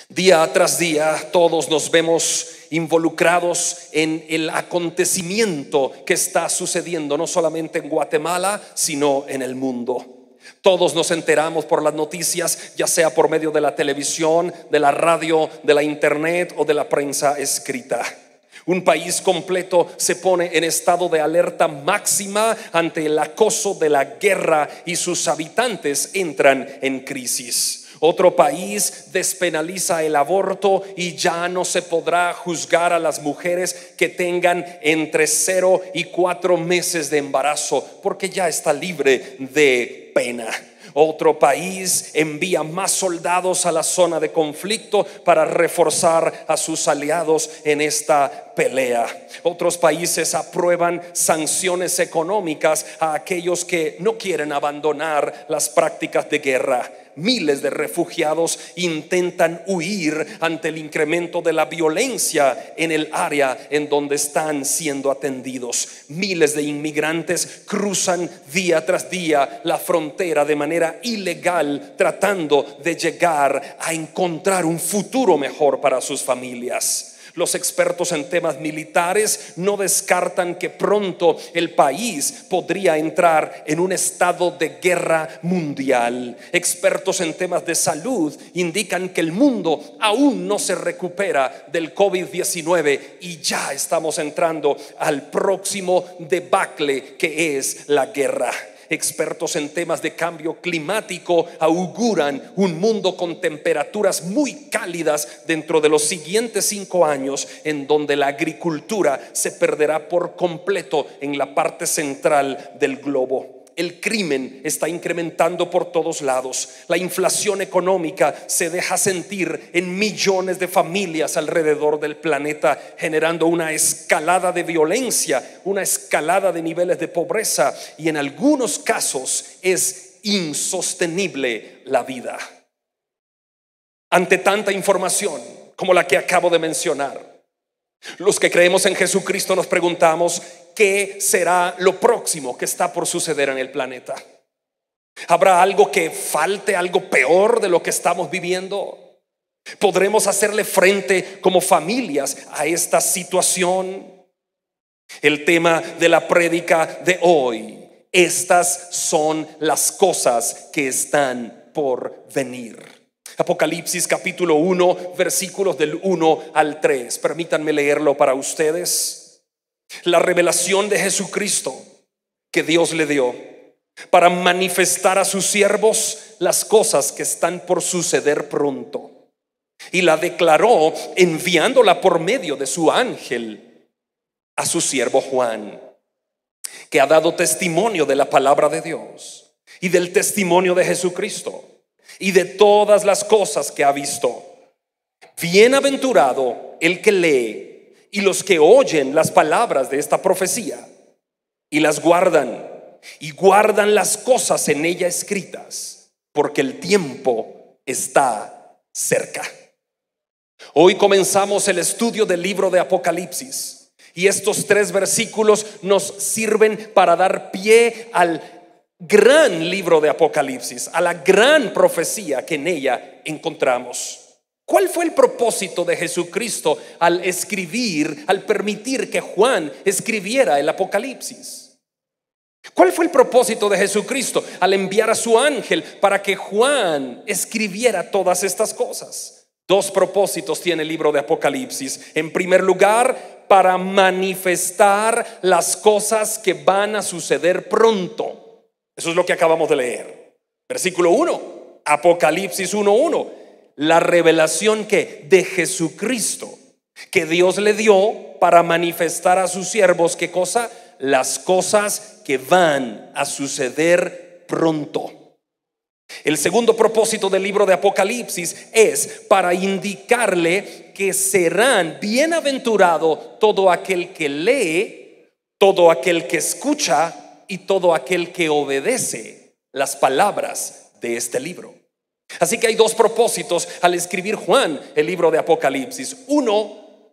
Día tras día todos nos vemos involucrados en el acontecimiento que está sucediendo no solamente en Guatemala, sino en el mundo. Todos nos enteramos por las noticias, ya sea por medio de la televisión, de la radio, de la internet o de la prensa escrita. Un país completo se pone en estado de alerta máxima ante el acoso de la guerra y sus habitantes entran en crisis. Otro país despenaliza el aborto y ya no se podrá juzgar a las mujeres que tengan entre 0 y 4 meses de embarazo, porque ya está libre de pena. Otro país envía más soldados a la zona de conflicto para reforzar a sus aliados en esta pelea. Otros países aprueban sanciones económicas a aquellos que no quieren abandonar las prácticas de guerra. Miles de refugiados intentan huir ante el incremento de la violencia en el área en donde están siendo atendidos. Miles de inmigrantes cruzan día tras día la frontera de manera ilegal, tratando de llegar a encontrar un futuro mejor para sus familias. Los expertos en temas militares no descartan que pronto el país podría entrar en un estado de guerra mundial. Expertos en temas de salud indican que el mundo aún no se recupera del COVID-19 y ya estamos entrando al próximo debacle que es la guerra. Expertos en temas de cambio climático auguran un mundo con temperaturas muy cálidas dentro de los siguientes 5 años, en donde la agricultura se perderá por completo en la parte central del globo. El crimen está incrementando por todos lados. La inflación económica se deja sentir en millones de familias alrededor del planeta, generando una escalada de violencia, una escalada de niveles de pobreza, y en algunos casos es insostenible la vida. Ante tanta información como la que acabo de mencionar, los que creemos en Jesucristo nos preguntamos: ¿qué será lo próximo que está por suceder en el planeta? ¿Habrá algo que falte, algo peor de lo que estamos viviendo? ¿Podremos hacerle frente como familias a esta situación? El tema de la prédica de hoy: estas son las cosas que están por venir. Apocalipsis capítulo 1, versículos del 1 al 3. Permítanme leerlo para ustedes. La revelación de Jesucristo que Dios le dio para manifestar a sus siervos las cosas que están por suceder pronto, y la declaró enviándola por medio de su ángel a su siervo Juan, que ha dado testimonio de la palabra de Dios y del testimonio de Jesucristo y de todas las cosas que ha visto. Bienaventurado el que lee y los que oyen las palabras de esta profecía y las guardan, y guardan las cosas en ella escritas, porque el tiempo está cerca. Hoy comenzamos el estudio del libro de Apocalipsis, y estos 3 versículos nos sirven para dar pie al gran libro de Apocalipsis, a la gran profecía que en ella encontramos. ¿Cuál fue el propósito de Jesucristo al escribir, al permitir que Juan escribiera el Apocalipsis? ¿Cuál fue el propósito de Jesucristo al enviar a su ángel para que Juan escribiera todas estas cosas? 2 propósitos tiene el libro de Apocalipsis. En primer lugar, para manifestar las cosas que van a suceder pronto. Eso es lo que acabamos de leer. Versículo 1, Apocalipsis 1:1. La revelación que de Jesucristo, que Dios le dio para manifestar a sus siervos, ¿qué cosa? Las cosas que van a suceder pronto. El segundo propósito del libro de Apocalipsis es para indicarle que serán bienaventurado todo aquel que lee, todo aquel que escucha y todo aquel que obedece las palabras de este libro. Así que hay 2 propósitos al escribir Juan el libro de Apocalipsis. 1,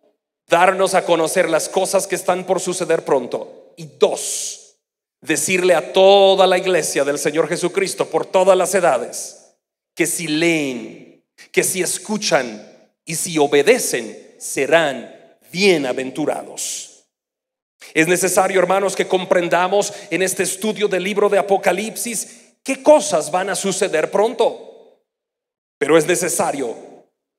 darnos a conocer las cosas que están por suceder pronto. Y 2, decirle a toda la iglesia del Señor Jesucristo por todas las edades que si leen, que si escuchan y si obedecen, serán bienaventurados. Es necesario, hermanos, que comprendamos en este estudio del libro de Apocalipsis qué cosas van a suceder pronto. Pero es necesario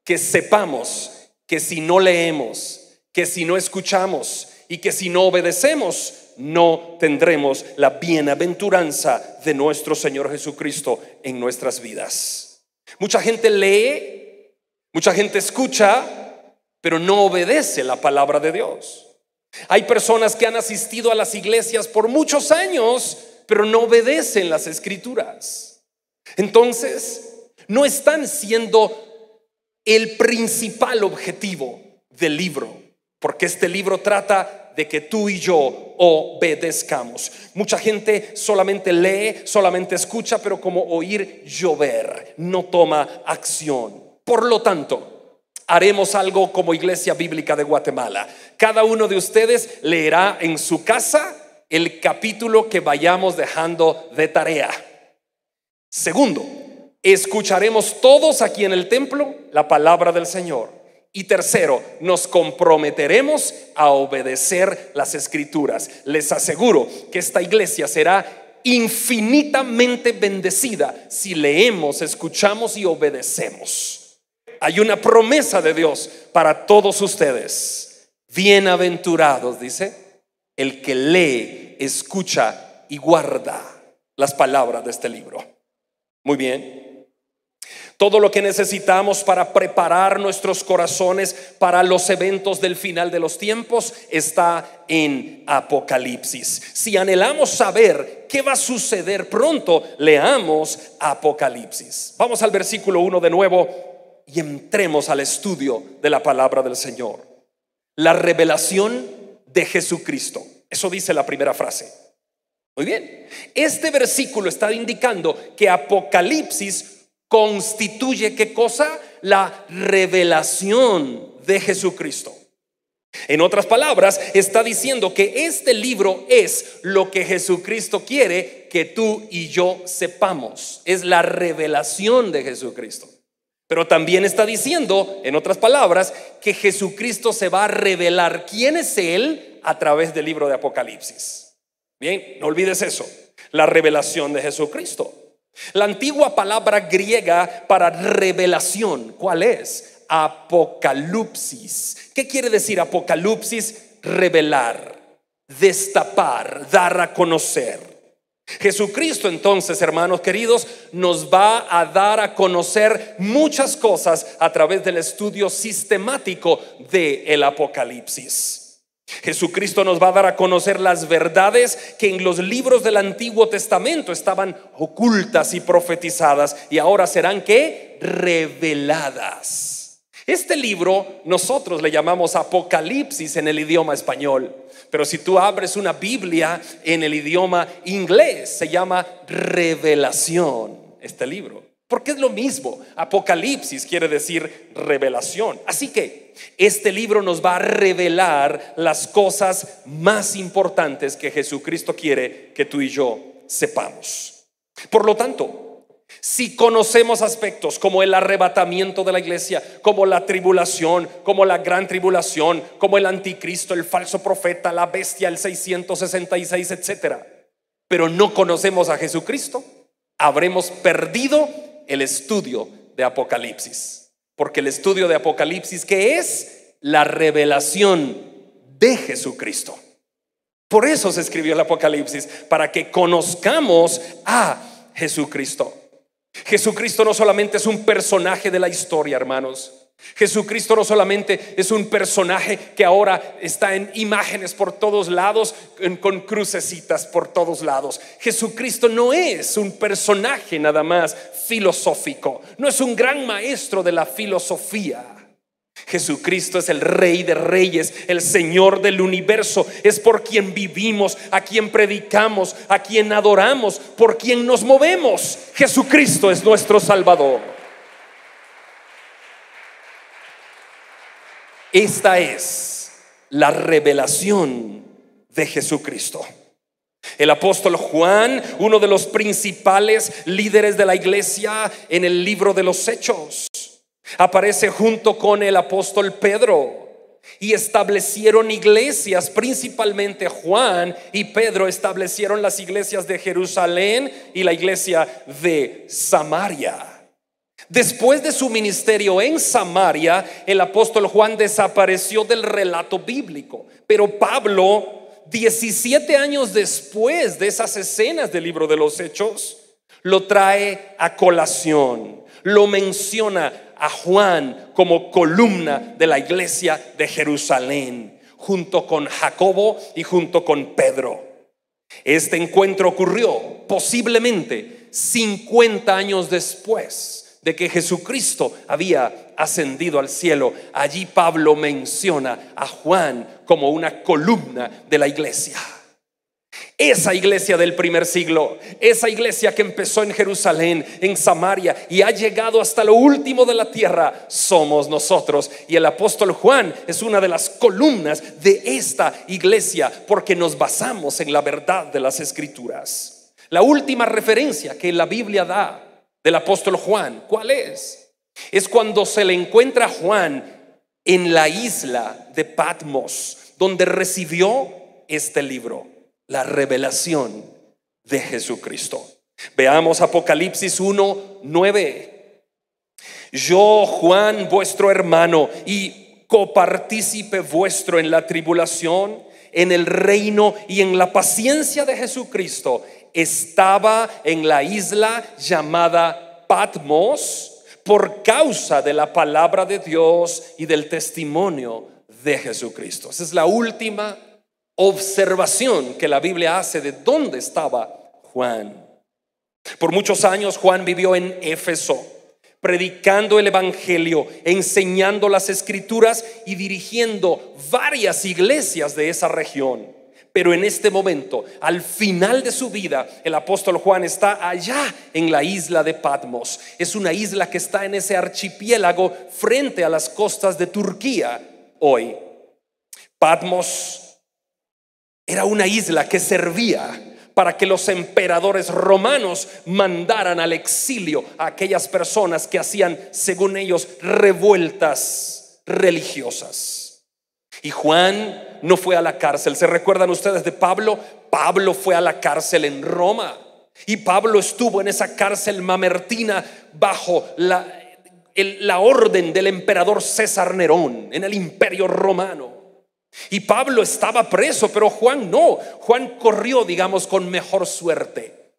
que sepamos que si no leemos, que si no escuchamos y que si no obedecemos, no tendremos la bienaventuranza de nuestro Señor Jesucristo en nuestras vidas. Mucha gente lee, mucha gente escucha, pero no obedece la palabra de Dios. Hay personas que han asistido a las iglesias por muchos años, pero no obedecen las escrituras. Entonces, no están siendo el principal objetivo del libro, porque este libro trata de que tú y yo obedezcamos. Mucha gente solamente lee, solamente escucha, pero como oír llover, no toma acción. Por lo tanto, haremos algo como Iglesia Bíblica de Guatemala. Cada uno de ustedes leerá en su casa el capítulo que vayamos dejando de tarea. Segundo, escucharemos todos aquí en el templo la palabra del Señor. Y tercero, nos comprometeremos a obedecer las escrituras. Les aseguro que esta iglesia será infinitamente bendecida si leemos, escuchamos y obedecemos. Hay una promesa de Dios para todos ustedes. Bienaventurados, dice, el que lee, escucha y guarda las palabras de este libro. Muy bien. Todo lo que necesitamos para preparar nuestros corazones para los eventos del final de los tiempos está en Apocalipsis. Si anhelamos saber qué va a suceder pronto, leamos Apocalipsis. Vamos al versículo 1 de nuevo y entremos al estudio de la palabra del Señor. La revelación de Jesucristo. Eso dice la primera frase. Muy bien. Este versículo está indicando que Apocalipsis constituye ¿qué cosa? La revelación de Jesucristo. En otras palabras, está diciendo que este libro es lo que Jesucristo quiere que tú y yo sepamos. Es la revelación de Jesucristo. Pero también está diciendo, en otras palabras, que Jesucristo se va a revelar quién es Él a través del libro de Apocalipsis. Bien, no olvides eso, la revelación de Jesucristo. La antigua palabra griega para revelación, ¿cuál es? Apocalipsis. ¿Qué quiere decir apocalipsis? Revelar, destapar, dar a conocer. Jesucristo entonces, hermanos queridos, nos va a dar a conocer muchas cosas a través del estudio sistemático del Apocalipsis. Jesucristo nos va a dar a conocer las verdades que en los libros del Antiguo Testamento estaban ocultas y profetizadas y ahora serán ¿qué? Reveladas. Este libro nosotros le llamamos Apocalipsis en el idioma español, pero si tú abres una Biblia en el idioma inglés se llama Revelación este libro, porque es lo mismo. Apocalipsis quiere decir revelación. Así que este libro nos va a revelar las cosas más importantes que Jesucristo quiere que tú y yo sepamos. Por lo tanto, si conocemos aspectos como el arrebatamiento de la iglesia, como la tribulación, como la gran tribulación, como el anticristo, el falso profeta, la bestia, el 666, etcétera, pero no conocemos a Jesucristo, habremos perdido el estudio de Apocalipsis. Porque el estudio de Apocalipsis, ¿qué es? La revelación de Jesucristo. Por eso se escribió el Apocalipsis, para que conozcamos a Jesucristo. Jesucristo no solamente es un personaje de la historia, hermanos. Jesucristo no solamente es un personaje que ahora está en imágenes por todos lados, con crucecitas por todos lados. Jesucristo no es un personaje nada más filosófico, no es un gran maestro de la filosofía. Jesucristo es el Rey de Reyes, el Señor del universo. Es por quien vivimos, a quien predicamos, a quien adoramos, por quien nos movemos. Jesucristo es nuestro Salvador. Esta es la revelación de Jesucristo. El apóstol Juan, uno de los principales líderes de la iglesia en el libro de los Hechos, Aparece junto con el apóstol Pedro y establecieron iglesias. Principalmente Juan y Pedro establecieron las iglesias de Jerusalén y la iglesia de Samaria. Después de su ministerio en Samaria, el apóstol Juan desapareció del relato bíblico. Pero Pablo, 17 años después de esas escenas del libro de los Hechos, lo trae a colación. Lo menciona a Juan como columna de la iglesia de Jerusalén, junto con Jacobo y junto con Pedro. Este encuentro ocurrió posiblemente 50 años después de que Jesucristo había ascendido al cielo. Allí Pablo menciona a Juan como una columna de la iglesia. Esa iglesia del primer siglo, esa iglesia que empezó en Jerusalén, en Samaria, y ha llegado hasta lo último de la tierra, somos nosotros. Y el apóstol Juan es una de las columnas de esta iglesia, porque nos basamos en la verdad de las Escrituras. La última referencia que la Biblia da del apóstol Juan, ¿cuál es? Es cuando se le encuentra a Juan en la isla de Patmos, donde recibió este libro, la revelación de Jesucristo. Veamos Apocalipsis 1:9. Yo, Juan, vuestro hermano y copartícipe vuestro en la tribulación, en el reino y en la paciencia de Jesucristo, estaba en la isla llamada Patmos por causa de la palabra de Dios y del testimonio de Jesucristo. Esa es la última observación que la Biblia hace de dónde estaba Juan. Por muchos años Juan vivió en Éfeso, predicando el evangelio, enseñando las escrituras y dirigiendo varias iglesias de esa región. Pero en este momento, al final de su vida, el apóstol Juan está allá en la isla de Patmos. Es una isla que está en ese archipiélago frente a las costas de Turquía hoy. Patmos era una isla que servía para que los emperadores romanos mandaran al exilio a aquellas personas que hacían, según ellos, revueltas religiosas. Y Juan no fue a la cárcel. ¿Se recuerdan ustedes de Pablo? Pablo fue a la cárcel en Roma. Y Pablo estuvo en esa cárcel mamertina bajo la orden del emperador César Nerón en el imperio romano. Y Pablo estaba preso, pero Juan no. Juan corrió, digamos, con mejor suerte.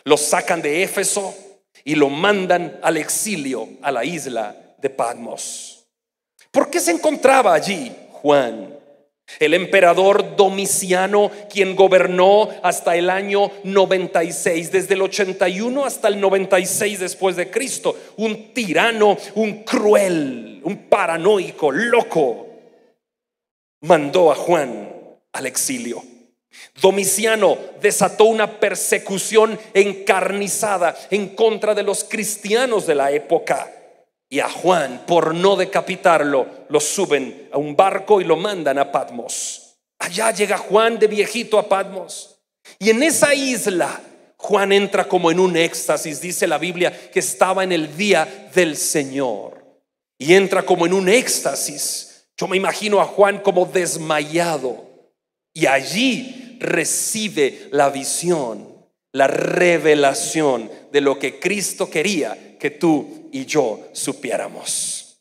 Lo sacan de Éfeso y lo mandan al exilio, a la isla de Patmos. ¿Por qué se encontraba allí Juan? El emperador Domiciano, quien gobernó hasta el año 96, desde el 81 hasta el 96 después de Cristo, un tirano, un cruel, un paranoico, loco, mandó a Juan al exilio. Domiciano desató una persecución encarnizada en contra de los cristianos de la época. Y a Juan, por no decapitarlo, lo suben a un barco y lo mandan a Patmos. Allá llega Juan de viejito a Patmos. Y en esa isla, Juan entra como en un éxtasis. Dice la Biblia que estaba en el día del Señor. Y entra como en un éxtasis. Yo me imagino a Juan como desmayado. Y allí recibe la visión, la revelación de lo que Cristo quería que tú y yo supiéramos.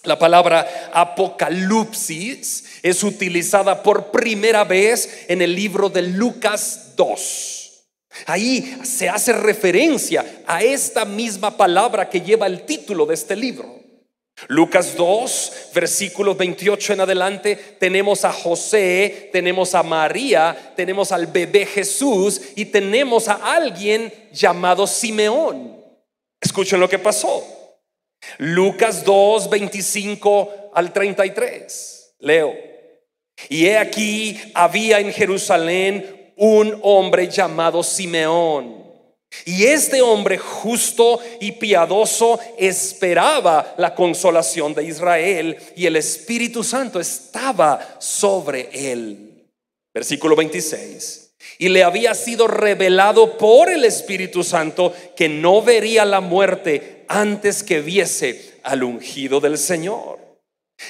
La palabra apocalipsis es utilizada por primera vez en el libro de Lucas 2. Ahí se hace referencia a esta misma palabra que lleva el título de este libro. Lucas 2, versículos 28 en adelante, tenemos a José, tenemos a María, tenemos al bebé Jesús y tenemos a alguien llamado Simeón. Escuchen lo que pasó. Lucas 2, 25 al 33. Leo. Y he aquí, había en Jerusalén un hombre llamado Simeón. Y este hombre justo y piadoso esperaba la consolación de Israel, y el Espíritu Santo estaba sobre él. Versículo 26. Y le había sido revelado por el Espíritu Santo que no vería la muerte antes que viese al ungido del Señor.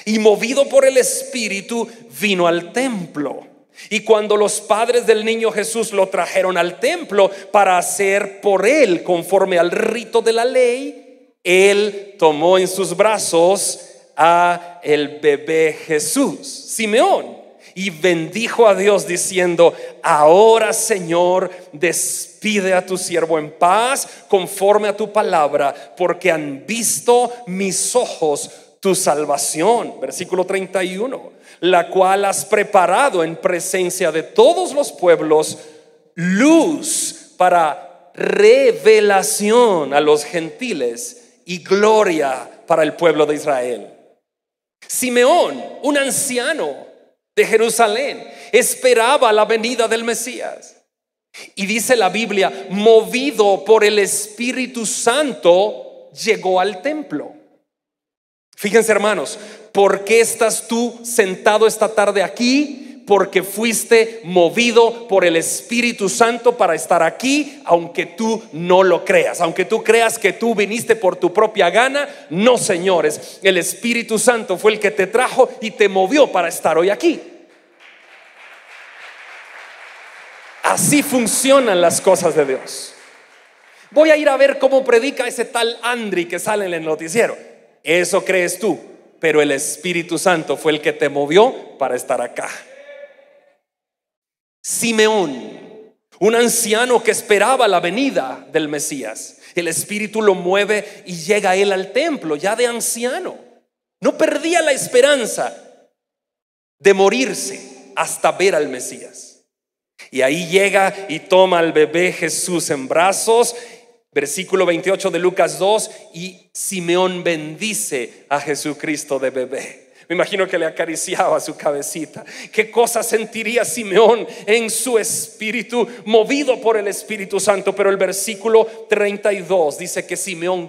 Y movido por el Espíritu vino al templo. Y cuando los padres del niño Jesús lo trajeron al templo para hacer por él conforme al rito de la ley, él tomó en sus brazos a el bebé Jesús, Simeón, y bendijo a Dios diciendo: ahora, Señor, despide a tu siervo en paz conforme a tu palabra, porque han visto mis ojos tu salvación. Versículo 31, la cual has preparado en presencia de todos los pueblos, luz para revelación a los gentiles y gloria para el pueblo de Israel. Simeón, un anciano de Jerusalén, esperaba la venida del Mesías. Y dice la Biblia, movido por el Espíritu Santo, llegó al templo. Fíjense, hermanos, ¿por qué estás tú sentado esta tarde aquí? Porque fuiste movido por el Espíritu Santo para estar aquí, aunque tú no lo creas, aunque tú creas que tú viniste por tu propia gana. No, señores, el Espíritu Santo fue el que te trajo y te movió para estar hoy aquí. Así funcionan las cosas de Dios. Voy a ir a ver cómo predica ese tal Andri que sale en el noticiero. Eso crees tú, pero el Espíritu Santo fue el que te movió para estar acá. Simeón, un anciano que esperaba la venida del Mesías, el Espíritu lo mueve y llega él al templo ya de anciano. No perdía la esperanza de morirse hasta ver al Mesías. Y ahí llega y toma al bebé Jesús en brazos. Versículo 28 de Lucas 2, y Simeón bendice a Jesucristo de bebé. Me imagino que le acariciaba su cabecita. ¿Qué cosa sentiría Simeón en su espíritu, movido por el Espíritu Santo? Pero el versículo 32 dice que Simeón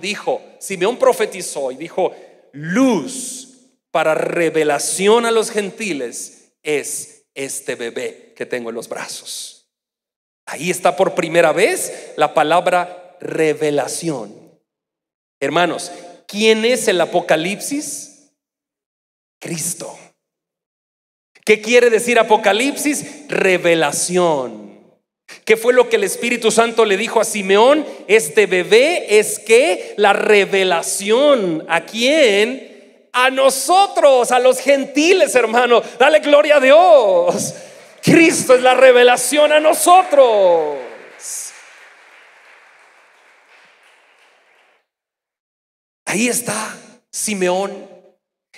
profetizó y dijo: luz para revelación a los gentiles es este bebé que tengo en los brazos. Ahí está por primera vez la palabra revelación. Hermanos, ¿quién es el Apocalipsis? Cristo. ¿Qué quiere decir Apocalipsis? Revelación. ¿Qué fue lo que el Espíritu Santo le dijo a Simeón? Este bebé es que la revelación. ¿A quién? A nosotros, a los gentiles, hermano. Dale gloria a Dios. Cristo es la revelación a nosotros. Ahí está Simeón.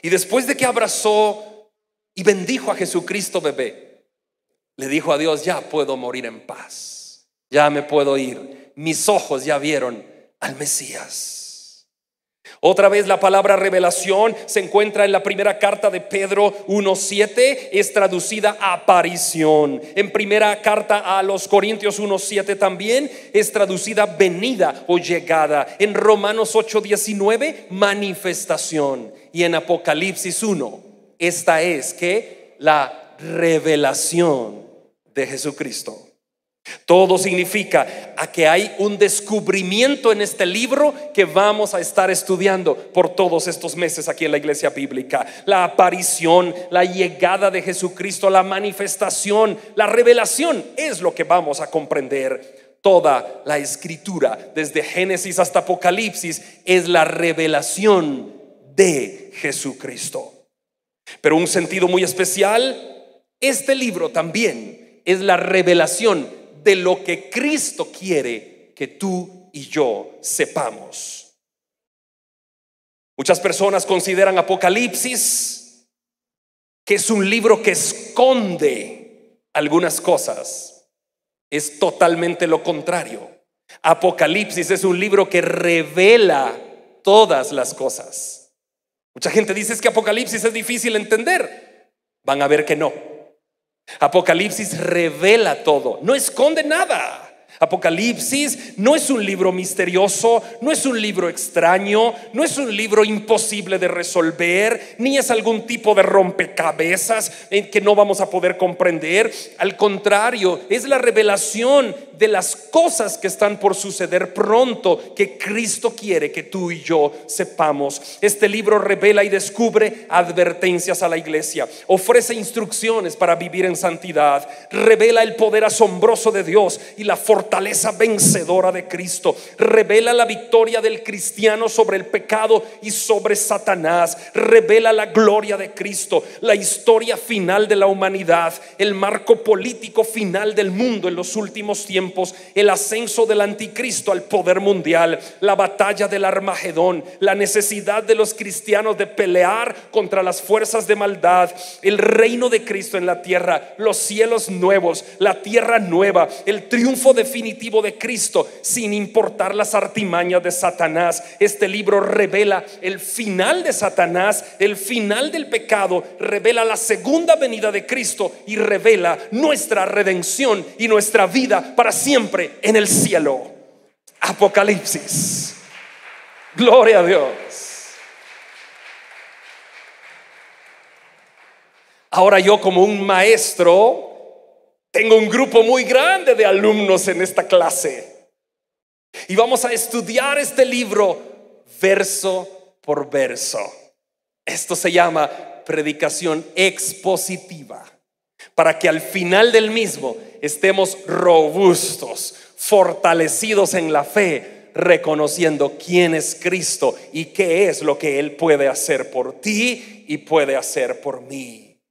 Y después de que abrazó y bendijo a Jesucristo bebé, le dijo a Dios: ya puedo morir en paz, ya me puedo ir. Mis ojos ya vieron al Mesías. Otra vez la palabra revelación se encuentra en la primera carta de Pedro 1:7, es traducida aparición. En primera carta a los Corintios 1:7 también es traducida venida o llegada. En Romanos 8:19, manifestación. Y en Apocalipsis 1, esta es que la revelación de Jesucristo. Todo significa a que hay un descubrimiento en este libro que vamos a estar estudiando por todos estos meses aquí en la Iglesia Bíblica. La aparición, la llegada de Jesucristo, la manifestación, la revelación es lo que vamos a comprender. Toda la escritura, desde Génesis hasta Apocalipsis, es la revelación de Jesucristo. Pero un sentido muy especial, este libro también es la revelación de lo que Cristo quiere que tú y yo sepamos. Muchas personas consideran Apocalipsis que es un libro que esconde algunas cosas. Es totalmente lo contrario. Apocalipsis es un libro que revela todas las cosas. Mucha gente dice: es que Apocalipsis es difícil entender. Van a ver que no. Apocalipsis revela todo, no esconde nada. Apocalipsis no es un libro misterioso, no es un libro extraño, no es un libro imposible de resolver, ni es algún tipo de rompecabezas que no vamos a poder comprender. Al contrario, es la revelación de las cosas que están por suceder pronto, que Cristo quiere que tú y yo sepamos. Este libro revela y descubre advertencias a la iglesia, ofrece instrucciones para vivir en santidad, revela el poder asombroso de Dios y la fortaleza vencedora de Cristo, revela la victoria del cristiano sobre el pecado y sobre Satanás, revela la gloria de Cristo, la historia final de la humanidad, el marco político final del mundo en los últimos tiempos, el ascenso del anticristo al poder mundial, la batalla del Armagedón, la necesidad de los cristianos de pelear contra las fuerzas de maldad, el reino de Cristo en la tierra, los cielos nuevos, la tierra nueva, el triunfo definitivo de Cristo sin importar las artimañas de Satanás. Este libro revela el final de Satanás, el final del pecado, revela la segunda venida de Cristo y revela nuestra redención y nuestra vida para siempre en el cielo. Apocalipsis. Gloria a Dios. Ahora yo, como un maestro, tengo un grupo muy grande de alumnos en esta clase y vamos a estudiar este libro verso por verso. Esto se llama predicación expositiva, para que al final del mismo estemos robustos, fortalecidos en la fe, reconociendo quién es Cristo y qué es lo que Él puede hacer por ti y puede hacer por mí.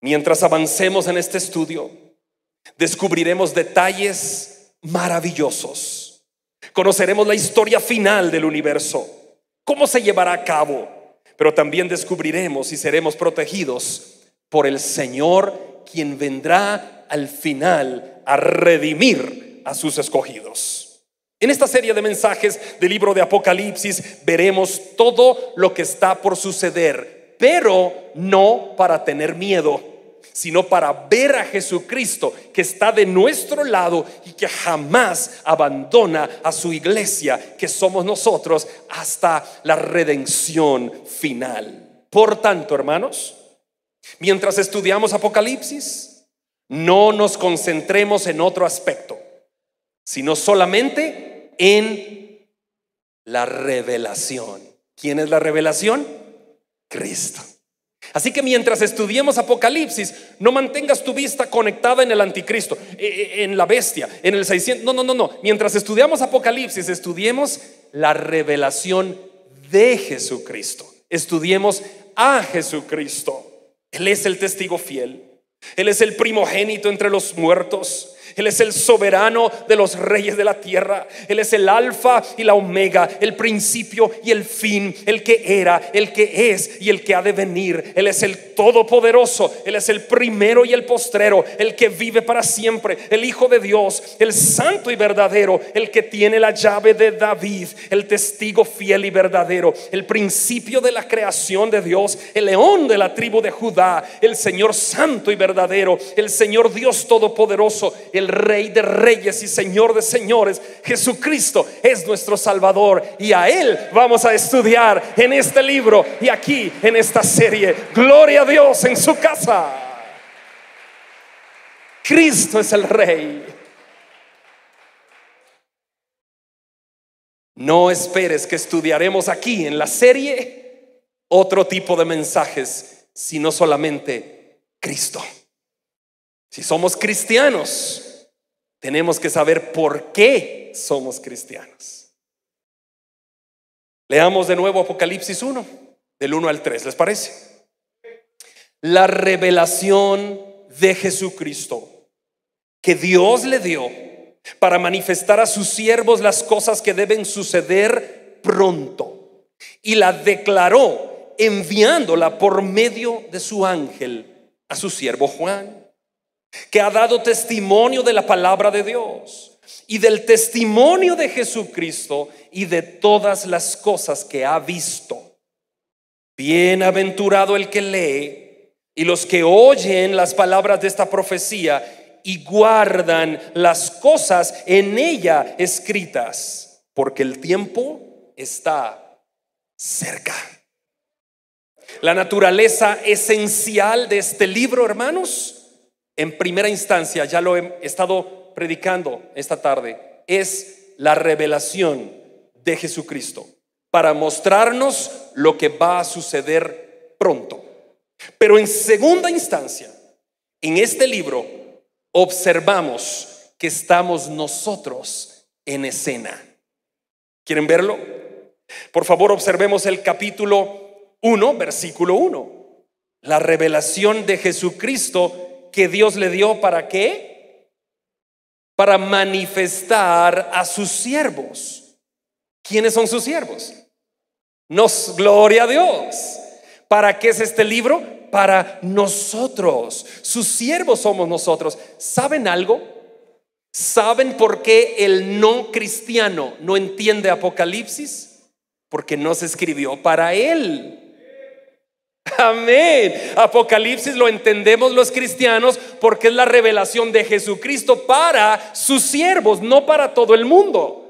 Mientras avancemos en este estudio, descubriremos detalles maravillosos. Conoceremos la historia final del universo, cómo se llevará a cabo, pero también descubriremos y seremos protegidos por el Señor, quien vendrá al final a redimir a sus escogidos. En esta serie de mensajes del libro de Apocalipsis veremos todo lo que está por suceder, pero no para tener miedo, sino para ver a Jesucristo, que está de nuestro lado y que jamás abandona a su iglesia, que somos nosotros, hasta la redención final. Por tanto, hermanos, mientras estudiamos Apocalipsis, no nos concentremos en otro aspecto, sino solamente en la revelación. ¿Quién es la revelación? Cristo. Así que mientras estudiemos Apocalipsis, no mantengas tu vista conectada en el anticristo, en la bestia, en el 600. No. Mientras estudiamos Apocalipsis, estudiemos la revelación de Jesucristo. Estudiemos a Jesucristo. Él es el testigo fiel, Él es el primogénito entre los muertos, Él es el soberano de los reyes de la tierra. Él es el alfa y la omega, el principio y el fin, el que era, el que es y el que ha de venir. Él es el todopoderoso, Él es el primero y el postrero, el que vive para siempre, el Hijo de Dios, el santo y verdadero, el que tiene la llave de David, el testigo fiel y verdadero, el principio de la creación de Dios, el león de la tribu de Judá, el Señor santo y verdadero, el Señor Dios todopoderoso, el Rey de reyes y Señor de señores. Jesucristo es nuestro Salvador y a Él vamos a estudiar en este libro y aquí en esta serie. Gloria a Dios en su casa. Cristo es el Rey. No esperes que estudiaremos aquí en la serie otro tipo de mensajes, sino solamente Cristo. Si somos cristianos, tenemos que saber por qué somos cristianos. Leamos de nuevo Apocalipsis 1, del 1 al 3, ¿les parece? La revelación de Jesucristo que Dios le dio para manifestar a sus siervos las cosas que deben suceder pronto, y la declaró enviándola por medio de su ángel a su siervo Juan, que ha dado testimonio de la palabra de Dios y del testimonio de Jesucristo y de todas las cosas que ha visto. Bienaventurado el que lee y los que oyen las palabras de esta profecía y guardan las cosas en ella escritas, porque el tiempo está cerca. La naturaleza esencial de este libro, hermanos, en primera instancia, ya lo he estado predicando esta tarde, es la revelación de Jesucristo para mostrarnos lo que va a suceder pronto. Pero en segunda instancia, en este libro observamos que estamos nosotros en escena. ¿Quieren verlo? Por favor, observemos el capítulo 1, versículo 1. La revelación de Jesucristo que Dios le dio, ¿para qué? Para manifestar a sus siervos. ¿Quiénes son sus siervos? Gloria a Dios. ¿Para qué es este libro? Para nosotros. Sus siervos somos nosotros. ¿Saben algo? ¿Saben por qué el no cristiano no entiende Apocalipsis? Porque no se escribió para él. Amén. Apocalipsis lo entendemos los cristianos porque es la revelación de Jesucristo para sus siervos, no para todo el mundo.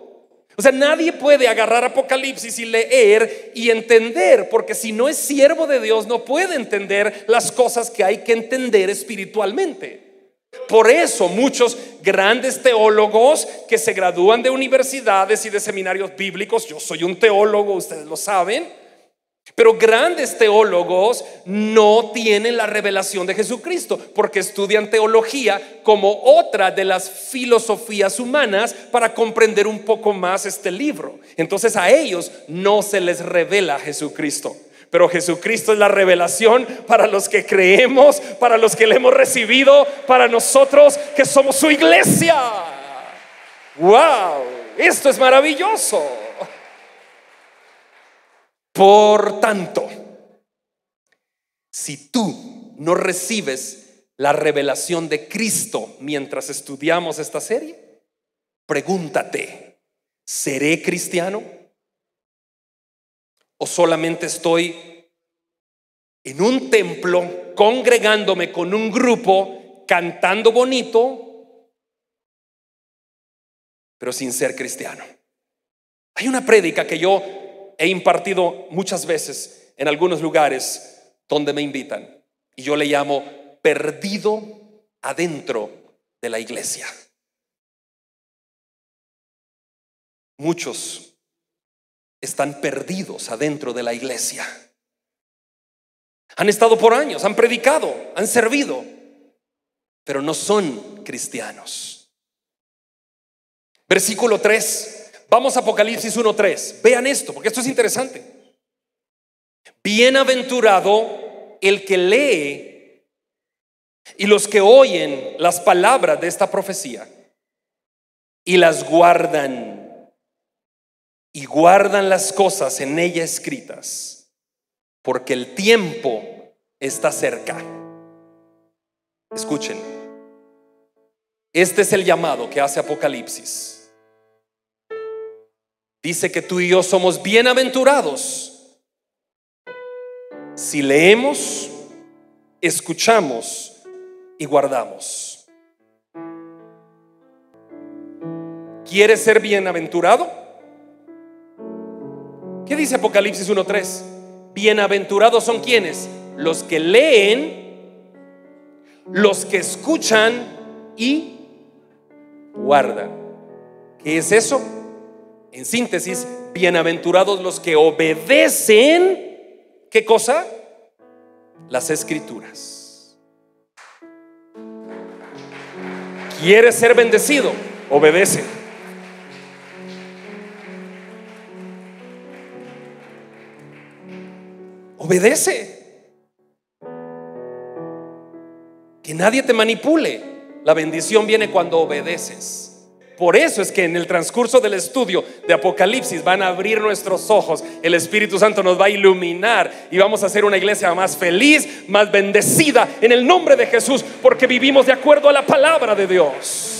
O sea, nadie puede agarrar Apocalipsis y leer y entender, porque si no es siervo de Dios no puede entender las cosas que hay que entender espiritualmente. Por eso muchos grandes teólogos que se gradúan de universidades y de seminarios bíblicos, yo soy un teólogo, ustedes lo saben, pero grandes teólogos no tienen la revelación de Jesucristo porque estudian teología como otra de las filosofías humanas para comprender un poco más este libro. Entonces a ellos no se les revela Jesucristo. Pero Jesucristo es la revelación para los que creemos, para los que le hemos recibido, para nosotros que somos su iglesia. ¡Wow! Esto es maravilloso. Por tanto, si tú no recibes la revelación de Cristo mientras estudiamos esta serie, pregúntate, ¿seré cristiano? ¿O solamente estoy en un templo congregándome con un grupo, cantando bonito, pero sin ser cristiano? Hay una prédica que yo he impartido muchas veces en algunos lugares donde me invitan, y yo le llamo perdido adentro de la iglesia. Muchos están perdidos adentro de la iglesia. Han estado por años, han predicado, han servido, pero no son cristianos. Versículo 3. Vamos a Apocalipsis 1:3. Vean esto, porque esto es interesante. Bienaventurado el que lee y los que oyen las palabras de esta profecía y las guardan, y guardan las cosas en ella escritas, porque el tiempo está cerca. Escuchen, este es el llamado que hace Apocalipsis. Dice que tú y yo somos bienaventurados si leemos, escuchamos y guardamos. ¿Quieres ser bienaventurado? ¿Qué dice Apocalipsis 1:3? Bienaventurados son quienes, los que leen, los que escuchan y guardan. ¿Qué es eso? En síntesis, bienaventurados los que obedecen, ¿qué cosa? Las escrituras. ¿Quieres ser bendecido? Obedece. Obedece. Que nadie te manipule. La bendición viene cuando obedeces. Por eso es que en el transcurso del estudio de Apocalipsis van a abrir nuestros ojos. El Espíritu Santo nos va a iluminar y vamos a hacer una iglesia más feliz, más bendecida en el nombre de Jesús, porque vivimos de acuerdo a la palabra de Dios.